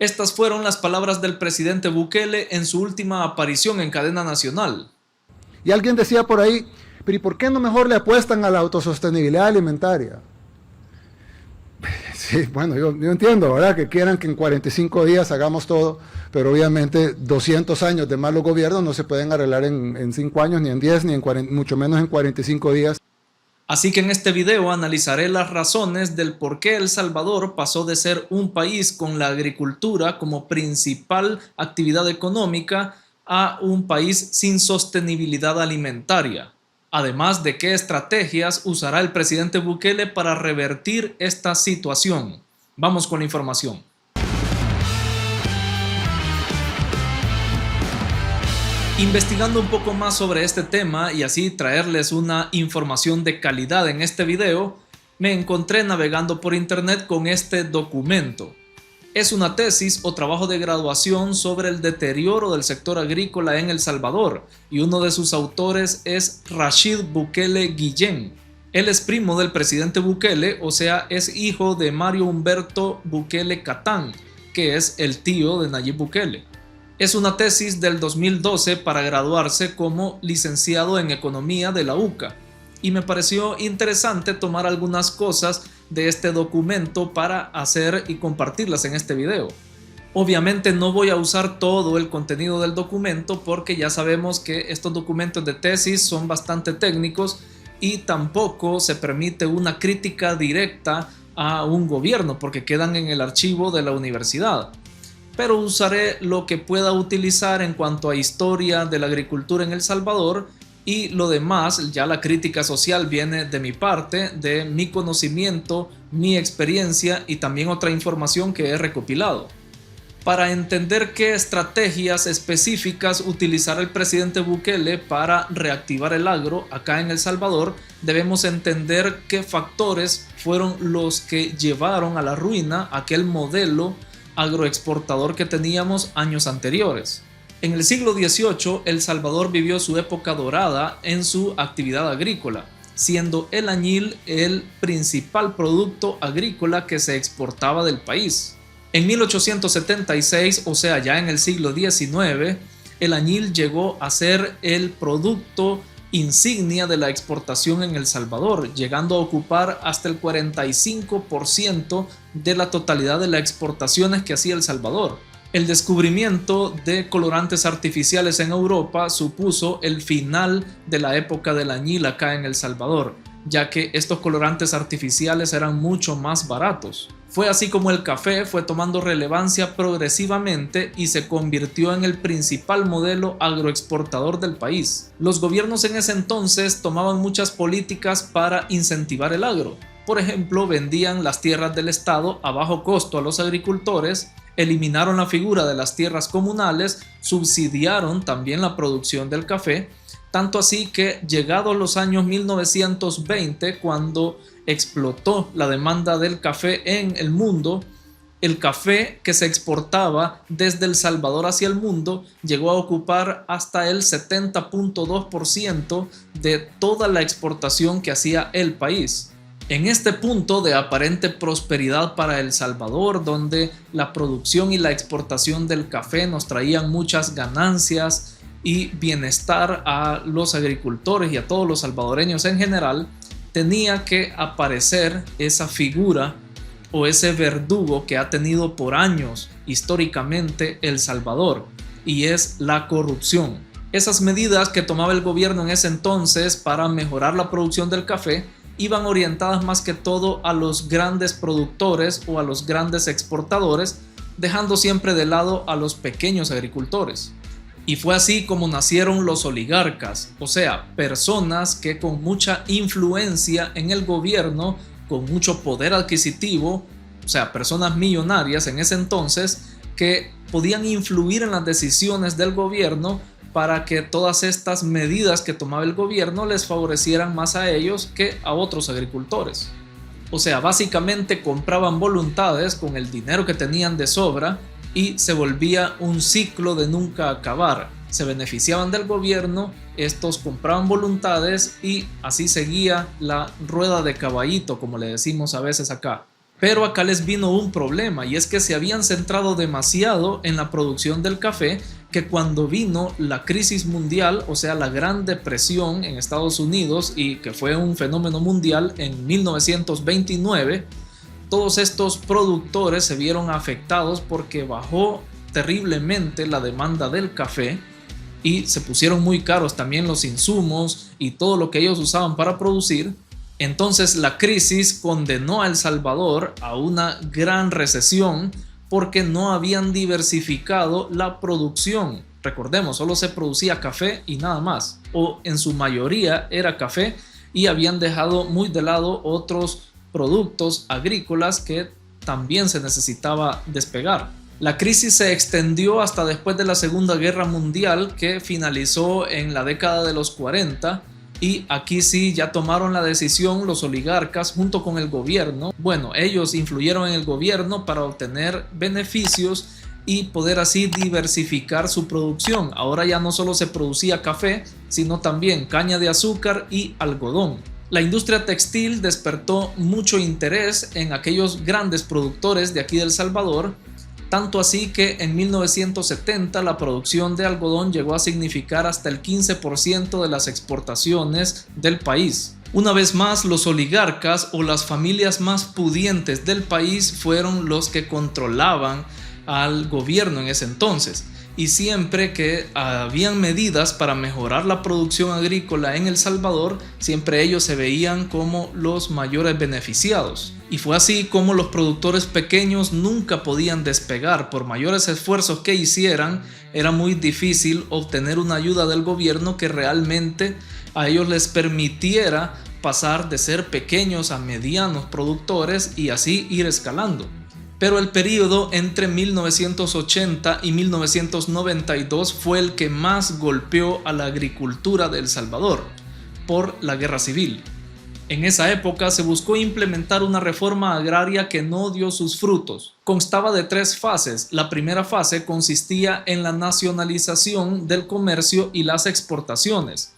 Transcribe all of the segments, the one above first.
Estas fueron las palabras del presidente Bukele en su última aparición en cadena nacional. Y alguien decía por ahí, pero ¿y por qué no mejor le apuestan a la autosostenibilidad alimentaria? Sí, bueno, yo entiendo, ¿verdad? Que quieran que en 45 días hagamos todo, pero obviamente 200 años de malos gobiernos no se pueden arreglar en 5 años, ni en 10, ni en 40, mucho menos en 45 días. Así que en este video analizaré las razones del por qué El Salvador pasó de ser un país con la agricultura como principal actividad económica a un país sin sostenibilidad alimentaria. Además de qué estrategias usará el presidente Bukele para revertir esta situación. Vamos con la información. Investigando un poco más sobre este tema y así traerles una información de calidad en este video, me encontré navegando por internet con este documento. Es una tesis o trabajo de graduación sobre el deterioro del sector agrícola en El Salvador y uno de sus autores es Rashid Bukele Guillén. Él es primo del presidente Bukele, o sea, es hijo de Mario Humberto Bukele Catán, que es el tío de Nayib Bukele. Es una tesis del 2012 para graduarse como licenciado en Economía de la UCA y me pareció interesante tomar algunas cosas de este documento para hacer y compartirlas en este video. Obviamente no voy a usar todo el contenido del documento porque ya sabemos que estos documentos de tesis son bastante técnicos y tampoco se permite una crítica directa a un gobierno porque quedan en el archivo de la universidad. Pero usaré lo que pueda utilizar en cuanto a historia de la agricultura en El Salvador y lo demás, ya la crítica social viene de mi parte, de mi conocimiento, mi experiencia y también otra información que he recopilado. Para entender qué estrategias específicas utilizará el presidente Bukele para reactivar el agro acá en El Salvador, debemos entender qué factores fueron los que llevaron a la ruina aquel modelo agroexportador que teníamos años anteriores. En el siglo XVIII, El Salvador vivió su época dorada en su actividad agrícola, siendo el añil el principal producto agrícola que se exportaba del país. En 1876, o sea ya en el siglo XIX, el añil llegó a ser el producto insignia de la exportación en El Salvador, llegando a ocupar hasta el 45% de la totalidad de las exportaciones que hacía El Salvador. El descubrimiento de colorantes artificiales en Europa supuso el final de la época del añil acá en El Salvador, ya que estos colorantes artificiales eran mucho más baratos. Fue así como el café fue tomando relevancia progresivamente y se convirtió en el principal modelo agroexportador del país. Los gobiernos en ese entonces tomaban muchas políticas para incentivar el agro. Por ejemplo, vendían las tierras del Estado a bajo costo a los agricultores, eliminaron la figura de las tierras comunales, subsidiaron también la producción del café, tanto así que llegados los años 1920, cuando explotó la demanda del café en el mundo, el café que se exportaba desde El Salvador hacia el mundo llegó a ocupar hasta el 70.2% de toda la exportación que hacía el país. En este punto de aparente prosperidad para El Salvador, donde la producción y la exportación del café nos traían muchas ganancias y bienestar a los agricultores y a todos los salvadoreños en general, tenía que aparecer esa figura o ese verdugo que ha tenido por años históricamente El Salvador, y es la corrupción. Esas medidas que tomaba el gobierno en ese entonces para mejorar la producción del café iban orientadas más que todo a los grandes productores o a los grandes exportadores, dejando siempre de lado a los pequeños agricultores. Y fue así como nacieron los oligarcas, o sea, personas que con mucha influencia en el gobierno, con mucho poder adquisitivo, o sea, personas millonarias en ese entonces, que podían influir en las decisiones del gobierno para que todas estas medidas que tomaba el gobierno les favorecieran más a ellos que a otros agricultores. O sea, básicamente compraban voluntades con el dinero que tenían de sobra y se volvía un ciclo de nunca acabar. Se beneficiaban del gobierno, estos compraban voluntades y así seguía la rueda de caballito, como le decimos a veces acá. Pero acá les vino un problema, y es que se habían centrado demasiado en la producción del café, que cuando vino la crisis mundial, o sea la Gran Depresión en Estados Unidos, y que fue un fenómeno mundial en 1929, todos estos productores se vieron afectados porque bajó terriblemente la demanda del café y se pusieron muy caros también los insumos y todo lo que ellos usaban para producir. Entonces la crisis condenó a El Salvador a una gran recesión porque no habían diversificado la producción. Recordemos, solo se producía café y nada más, o en su mayoría era café, y habían dejado muy de lado otros productos agrícolas que también se necesitaba despegar. La crisis se extendió hasta después de la Segunda Guerra Mundial, que finalizó en la década de los 40, y aquí sí ya tomaron la decisión los oligarcas junto con el gobierno. Bueno, ellos influyeron en el gobierno para obtener beneficios y poder así diversificar su producción. Ahora ya no solo se producía café, sino también caña de azúcar y algodón. La industria textil despertó mucho interés en aquellos grandes productores de aquí de El Salvador, tanto así que en 1970 la producción de algodón llegó a significar hasta el 15% de las exportaciones del país. Una vez más, los oligarcas o las familias más pudientes del país fueron los que controlaban al gobierno en ese entonces. Y siempre que habían medidas para mejorar la producción agrícola en El Salvador, siempre ellos se veían como los mayores beneficiados. Y fue así como los productores pequeños nunca podían despegar. Por mayores esfuerzos que hicieran, era muy difícil obtener una ayuda del gobierno que realmente a ellos les permitiera pasar de ser pequeños a medianos productores y así ir escalando. Pero el periodo entre 1980 y 1992 fue el que más golpeó a la agricultura de El Salvador por la guerra civil. En esa época se buscó implementar una reforma agraria que no dio sus frutos. Constaba de 3 fases. La primera fase consistía en la nacionalización del comercio y las exportaciones.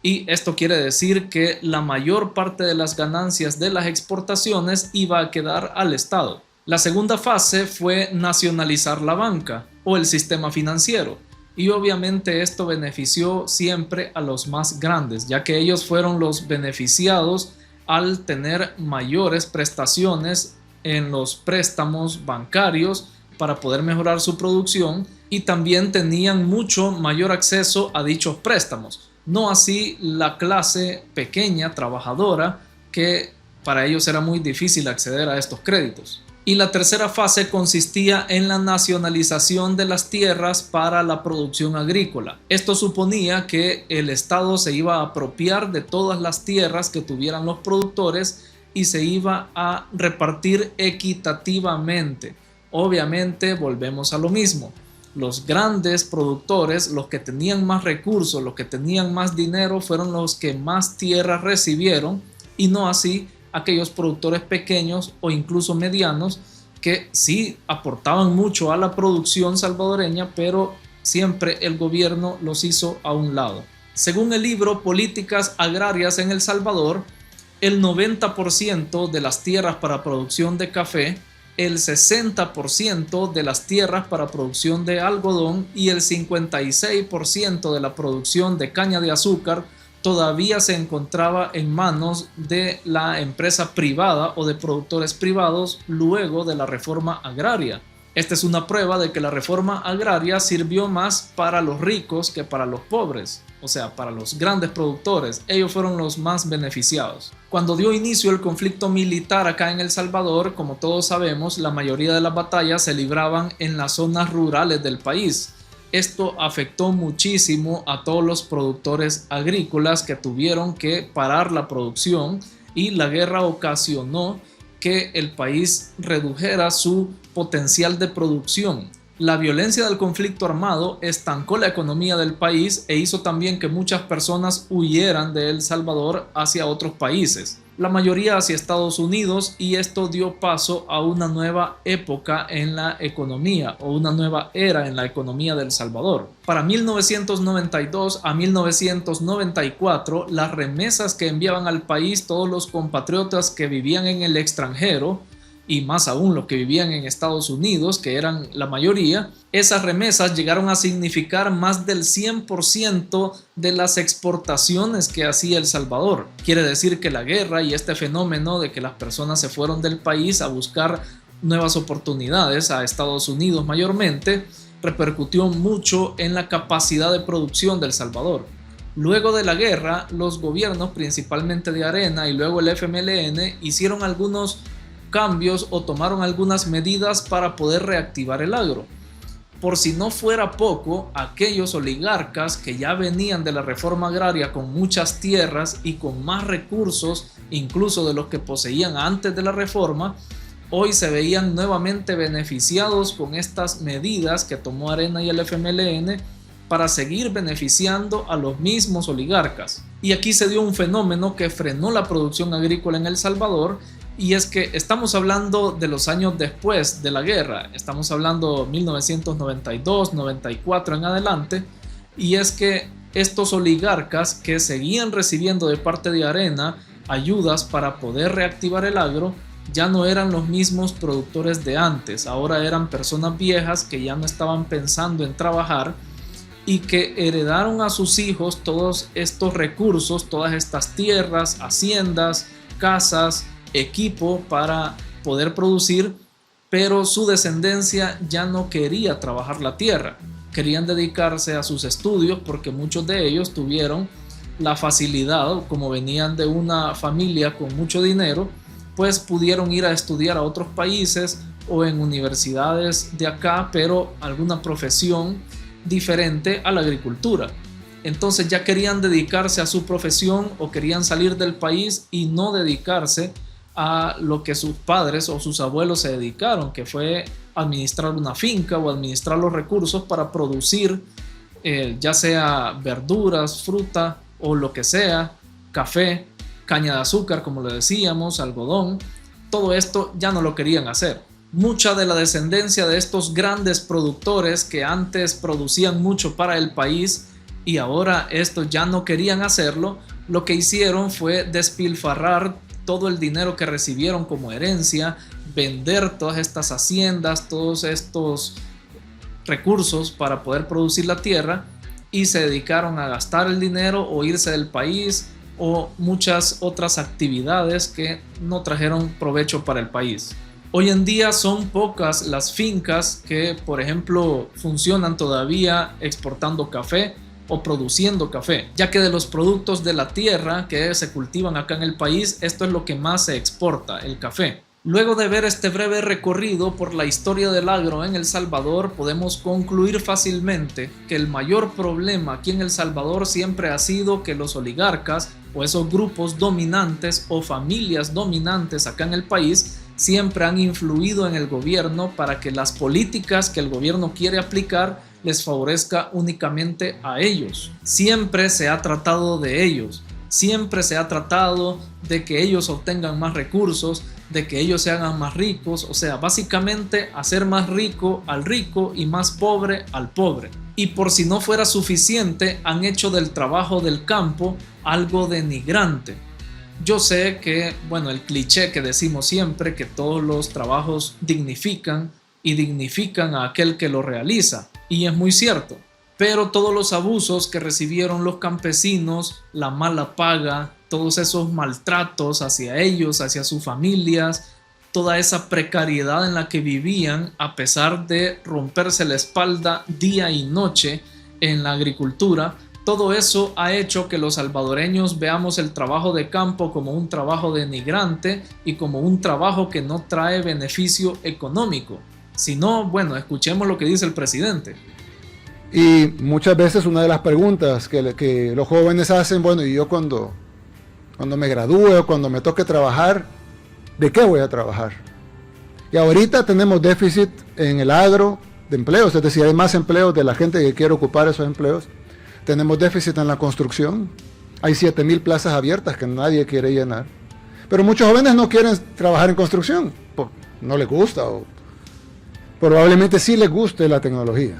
Y esto quiere decir que la mayor parte de las ganancias de las exportaciones iba a quedar al Estado. La segunda fase fue nacionalizar la banca o el sistema financiero, y obviamente esto benefició siempre a los más grandes, ya que ellos fueron los beneficiados al tener mayores prestaciones en los préstamos bancarios para poder mejorar su producción, y también tenían mucho mayor acceso a dichos préstamos. No así la clase pequeña trabajadora, que para ellos era muy difícil acceder a estos créditos. Y la tercera fase consistía en la nacionalización de las tierras para la producción agrícola. Esto suponía que el Estado se iba a apropiar de todas las tierras que tuvieran los productores y se iba a repartir equitativamente. Obviamente volvemos a lo mismo. Los grandes productores, los que tenían más recursos, los que tenían más dinero, fueron los que más tierras recibieron, y no así aquellos productores pequeños o incluso medianos que sí aportaban mucho a la producción salvadoreña, pero siempre el gobierno los hizo a un lado. Según el libro Políticas Agrarias en El Salvador, el 90% de las tierras para producción de café, el 60% de las tierras para producción de algodón y el 56% de la producción de caña de azúcar todavía se encontraba en manos de la empresa privada o de productores privados luego de la reforma agraria. Esta es una prueba de que la reforma agraria sirvió más para los ricos que para los pobres, o sea, para los grandes productores. Ellos fueron los más beneficiados. Cuando dio inicio el conflicto militar acá en El Salvador, como todos sabemos, la mayoría de las batallas se libraban en las zonas rurales del país. Esto afectó muchísimo a todos los productores agrícolas que tuvieron que parar la producción, y la guerra ocasionó que el país redujera su potencial de producción. La violencia del conflicto armado estancó la economía del país e hizo también que muchas personas huyeran de El Salvador hacia otros países, la mayoría hacia Estados Unidos, y esto dio paso a una nueva época en la economía o una nueva era en la economía de El Salvador. Para 1992 a 1994, las remesas que enviaban al país todos los compatriotas que vivían en el extranjero y más aún los que vivían en Estados Unidos, que eran la mayoría, esas remesas llegaron a significar más del 100% de las exportaciones que hacía El Salvador. Quiere decir que la guerra y este fenómeno de que las personas se fueron del país a buscar nuevas oportunidades a Estados Unidos mayormente, repercutió mucho en la capacidad de producción de El Salvador. Luego de la guerra, los gobiernos, principalmente de Arena y luego el FMLN, hicieron algunos cambios o tomaron algunas medidas para poder reactivar el agro. Por si no fuera poco, aquellos oligarcas que ya venían de la reforma agraria con muchas tierras y con más recursos, incluso de los que poseían antes de la reforma, hoy se veían nuevamente beneficiados con estas medidas que tomó Arena y el FMLN para seguir beneficiando a los mismos oligarcas. Y aquí se dio un fenómeno que frenó la producción agrícola en El Salvador, y es que estamos hablando de los años después de la guerra, estamos hablando 1992, 94 en adelante, y es que estos oligarcas que seguían recibiendo de parte de Arena ayudas para poder reactivar el agro, ya no eran los mismos productores de antes, ahora eran personas viejas que ya no estaban pensando en trabajar y que heredaron a sus hijos todos estos recursos, todas estas tierras, haciendas, casas, equipo para poder producir, pero su descendencia ya no quería trabajar la tierra, querían dedicarse a sus estudios porque muchos de ellos tuvieron la facilidad, como venían de una familia con mucho dinero, pues pudieron ir a estudiar a otros países o en universidades de acá, pero alguna profesión diferente a la agricultura. Entonces ya querían dedicarse a su profesión o querían salir del país y no dedicarse a lo que sus padres o sus abuelos se dedicaron, que fue administrar una finca o administrar los recursos para producir ya sea verduras, fruta o lo que sea, café, caña de azúcar, como le decíamos, algodón. Todo esto ya no lo querían hacer. Mucha de la descendencia de estos grandes productores que antes producían mucho para el país y ahora estos ya no querían hacerlo, lo que hicieron fue despilfarrar todo el dinero que recibieron como herencia, vender todas estas haciendas, todos estos recursos para poder producir la tierra, y se dedicaron a gastar el dinero o irse del país o muchas otras actividades que no trajeron provecho para el país. Hoy en día son pocas las fincas que, por ejemplo, funcionan todavía exportando café o produciendo café, ya que de los productos de la tierra que se cultivan acá en el país, esto es lo que más se exporta, el café. Luego de ver este breve recorrido por la historia del agro en El Salvador, podemos concluir fácilmente que el mayor problema aquí en El Salvador siempre ha sido que los oligarcas o esos grupos dominantes o familias dominantes acá en el país siempre han influido en el gobierno para que las políticas que el gobierno quiere aplicar les favorezca únicamente a ellos. Siempre se ha tratado de ellos, siempre se ha tratado de que ellos obtengan más recursos, de que ellos se hagan más ricos, o sea, básicamente hacer más rico al rico y más pobre al pobre. Y por si no fuera suficiente, han hecho del trabajo del campo algo denigrante. Yo sé que, bueno, el cliché que decimos siempre, que todos los trabajos dignifican y dignifican a aquel que lo realiza, y es muy cierto, pero todos los abusos que recibieron los campesinos, la mala paga, todos esos maltratos hacia ellos, hacia sus familias, toda esa precariedad en la que vivían a pesar de romperse la espalda día y noche en la agricultura, todo eso ha hecho que los salvadoreños veamos el trabajo de campo como un trabajo denigrante y como un trabajo que no trae beneficio económico. Si no, bueno, escuchemos lo que dice el presidente. Y muchas veces una de las preguntas que los jóvenes hacen, bueno, y yo cuando me gradúe o cuando me toque trabajar, ¿de qué voy a trabajar? Y ahorita tenemos déficit en el agro de empleos, es decir, hay más empleos de la gente que quiere ocupar esos empleos. Tenemos déficit en la construcción, hay 7,000 plazas abiertas que nadie quiere llenar. Pero muchos jóvenes no quieren trabajar en construcción, no les gusta o probablemente sí les guste la tecnología.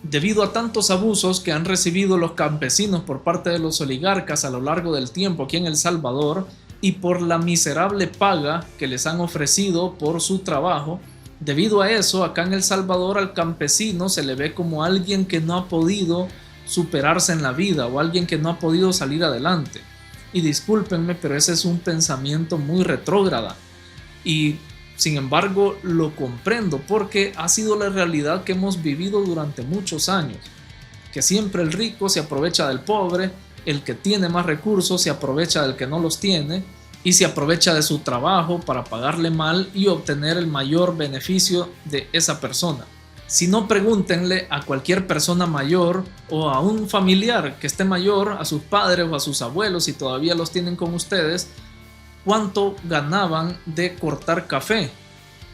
Debido a tantos abusos que han recibido los campesinos por parte de los oligarcas a lo largo del tiempo aquí en El Salvador, y por la miserable paga que les han ofrecido por su trabajo. Debido a eso, acá en El Salvador al campesino se le ve como alguien que no ha podido superarse en la vida o alguien que no ha podido salir adelante. Y discúlpenme, pero ese es un pensamiento muy retrógrada. Y sin embargo lo comprendo porque ha sido la realidad que hemos vivido durante muchos años. Que siempre el rico se aprovecha del pobre, el que tiene más recursos se aprovecha del que no los tiene y se aprovecha de su trabajo para pagarle mal y obtener el mayor beneficio de esa persona. Si no, pregúntenle a cualquier persona mayor o a un familiar que esté mayor, a sus padres o a sus abuelos, si todavía los tienen con ustedes, cuánto ganaban de cortar café,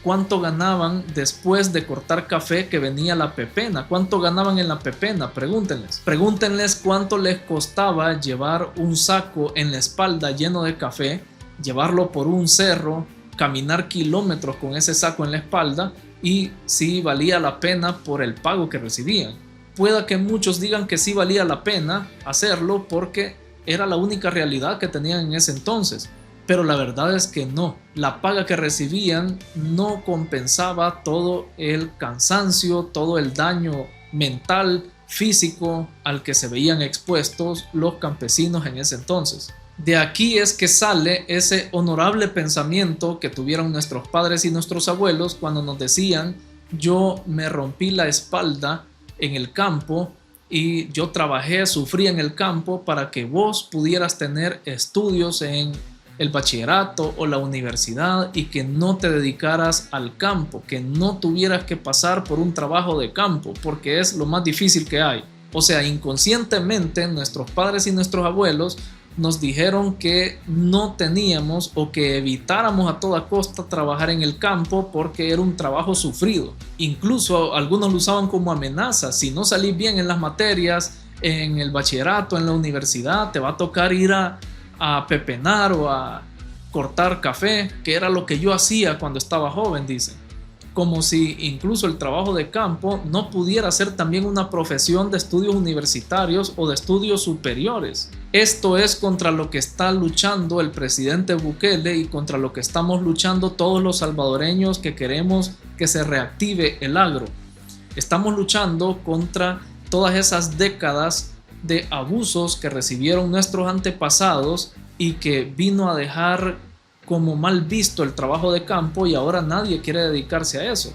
cuánto ganaban después de cortar café que venía la pepena, cuánto ganaban en la pepena, pregúntenles cuánto les costaba llevar un saco en la espalda lleno de café, llevarlo por un cerro, caminar kilómetros con ese saco en la espalda y si valía la pena por el pago que recibían. Pueda que muchos digan que sí valía la pena hacerlo porque era la única realidad que tenían en ese entonces, pero la verdad es que no. La paga que recibían no compensaba todo el cansancio, todo el daño mental, físico al que se veían expuestos los campesinos en ese entonces. De aquí es que sale ese honorable pensamiento que tuvieron nuestros padres y nuestros abuelos cuando nos decían: yo me rompí la espalda en el campo y yo trabajé, sufrí en el campo para que vos pudieras tener estudios en el bachillerato o la universidad y que no te dedicaras al campo, que no tuvieras que pasar por un trabajo de campo porque es lo más difícil que hay. O sea, inconscientemente nuestros padres y nuestros abuelos nos dijeron que no teníamos o que evitáramos a toda costa trabajar en el campo porque era un trabajo sufrido. Incluso algunos lo usaban como amenaza: si no salís bien en las materias, en el bachillerato, en la universidad, te va a tocar ir a pepenar o a cortar café, que era lo que yo hacía cuando estaba joven, dicen. Como si incluso el trabajo de campo no pudiera ser también una profesión de estudios universitarios o de estudios superiores. Esto es contra lo que está luchando el presidente Bukele y contra lo que estamos luchando todos los salvadoreños que queremos que se reactive el agro. Estamos luchando contra todas esas décadas de abusos que recibieron nuestros antepasados y que vino a dejar como mal visto el trabajo de campo y ahora nadie quiere dedicarse a eso.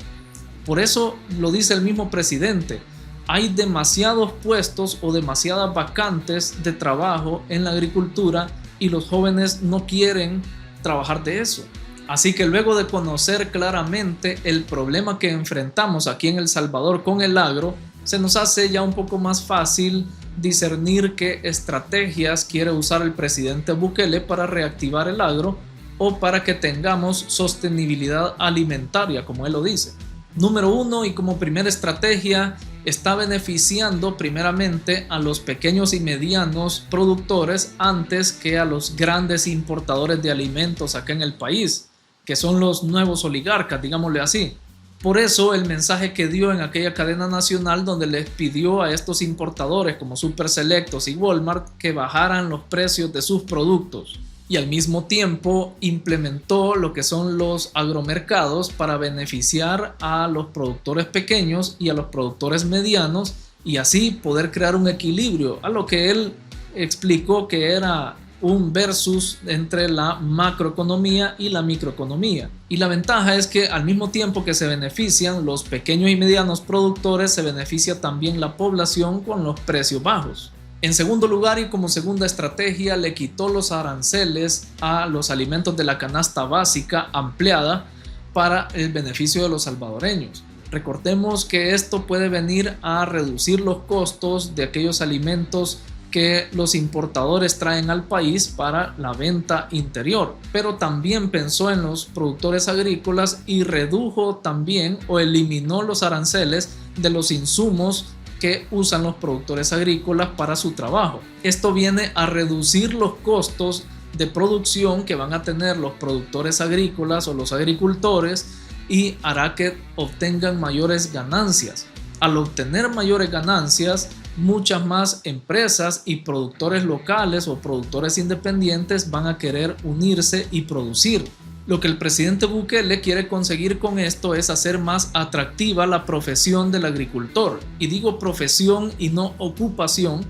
Por eso lo dice el mismo presidente: hay demasiados puestos o demasiadas vacantes de trabajo en la agricultura y los jóvenes no quieren trabajar de eso. Así que luego de conocer claramente el problema que enfrentamos aquí en El Salvador con el agro, se nos hace ya un poco más fácil discernir qué estrategias quiere usar el presidente Bukele para reactivar el agro o para que tengamos sostenibilidad alimentaria, como él lo dice. Número 1, y como primera estrategia, está beneficiando primeramente a los pequeños y medianos productores antes que a los grandes importadores de alimentos acá en el país, que son los nuevos oligarcas, digámosle así. Por eso el mensaje que dio en aquella cadena nacional donde les pidió a estos importadores como Super Selectos y Walmart que bajaran los precios de sus productos. Y al mismo tiempo implementó lo que son los agromercados para beneficiar a los productores pequeños y a los productores medianos y así poder crear un equilibrio, a lo que él explicó que era un versus entre la macroeconomía y la microeconomía. Y la ventaja es que al mismo tiempo que se benefician los pequeños y medianos productores, se beneficia también la población con los precios bajos. En segundo lugar, y como segunda estrategia, le quitó los aranceles a los alimentos de la canasta básica ampliada para el beneficio de los salvadoreños. Recordemos que esto puede venir a reducir los costos de aquellos alimentos que los importadores traen al país para la venta interior, pero también pensó en los productores agrícolas y redujo también o eliminó los aranceles de los insumos que usan los productores agrícolas para su trabajo. Esto viene a reducir los costos de producción que van a tener los productores agrícolas o los agricultores y hará que obtengan mayores ganancias. Al obtener mayores ganancias, muchas más empresas y productores locales o productores independientes van a querer unirse y producir. Lo que el presidente Bukele quiere conseguir con esto es hacer más atractiva la profesión del agricultor. Y digo profesión y no ocupación,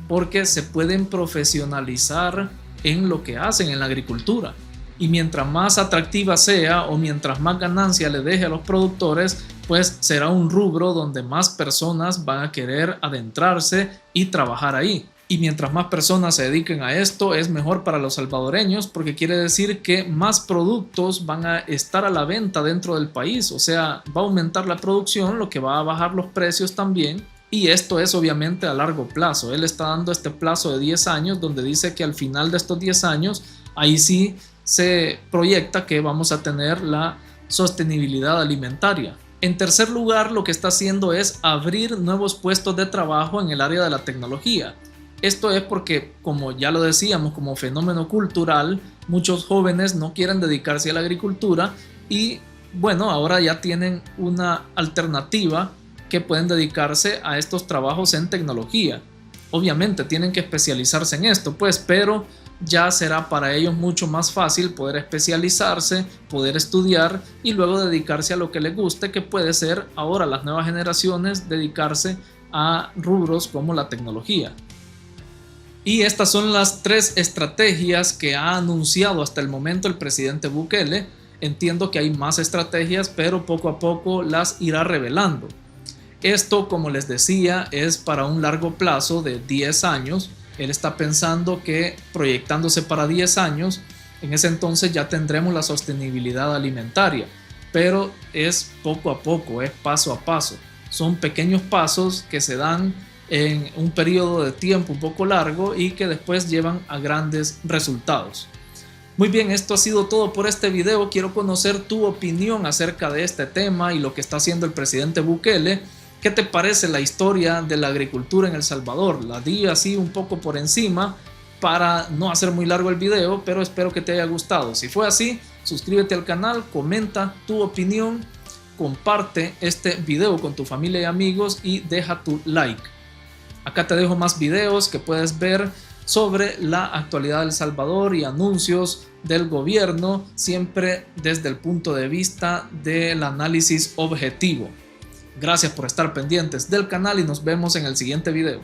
porque se pueden profesionalizar en lo que hacen en la agricultura. Y mientras más atractiva sea o mientras más ganancia le deje a los productores, pues será un rubro donde más personas van a querer adentrarse y trabajar ahí. Y mientras más personas se dediquen a esto, es mejor para los salvadoreños, porque quiere decir que más productos van a estar a la venta dentro del país. O sea, va a aumentar la producción, lo que va a bajar los precios también. Y esto es obviamente a largo plazo. Él está dando este plazo de 10 años, donde dice que al final de estos 10 años, ahí sí se proyecta que vamos a tener la sostenibilidad alimentaria. En tercer lugar, lo que está haciendo es abrir nuevos puestos de trabajo en el área de la tecnología. Esto es porque, como ya lo decíamos, como fenómeno cultural, muchos jóvenes no quieren dedicarse a la agricultura y bueno, ahora ya tienen una alternativa que pueden dedicarse a estos trabajos en tecnología. Obviamente tienen que especializarse en esto, pues, pero ya será para ellos mucho más fácil poder especializarse, poder estudiar y luego dedicarse a lo que les guste, que puede ser ahora las nuevas generaciones dedicarse a rubros como la tecnología. Y estas son las 3 estrategias que ha anunciado hasta el momento el presidente Bukele. Entiendo que hay más estrategias, pero poco a poco las irá revelando. Esto, como les decía, es para un largo plazo de 10 años. Él está pensando que proyectándose para 10 años, en ese entonces ya tendremos la sostenibilidad alimentaria. Pero es poco a poco, es paso a paso. Son pequeños pasos que se dan en un periodo de tiempo un poco largo y que después llevan a grandes resultados. Muy bien, esto ha sido todo por este video. Quiero conocer tu opinión acerca de este tema y lo que está haciendo el presidente Bukele. ¿Qué te parece la historia de la agricultura en El Salvador? La di así un poco por encima para no hacer muy largo el video, pero espero que te haya gustado. Si fue así, suscríbete al canal, comenta tu opinión, comparte este video con tu familia y amigos y deja tu like. Acá te dejo más videos que puedes ver sobre la actualidad de El Salvador y anuncios del gobierno, siempre desde el punto de vista del análisis objetivo. Gracias por estar pendientes del canal y nos vemos en el siguiente video.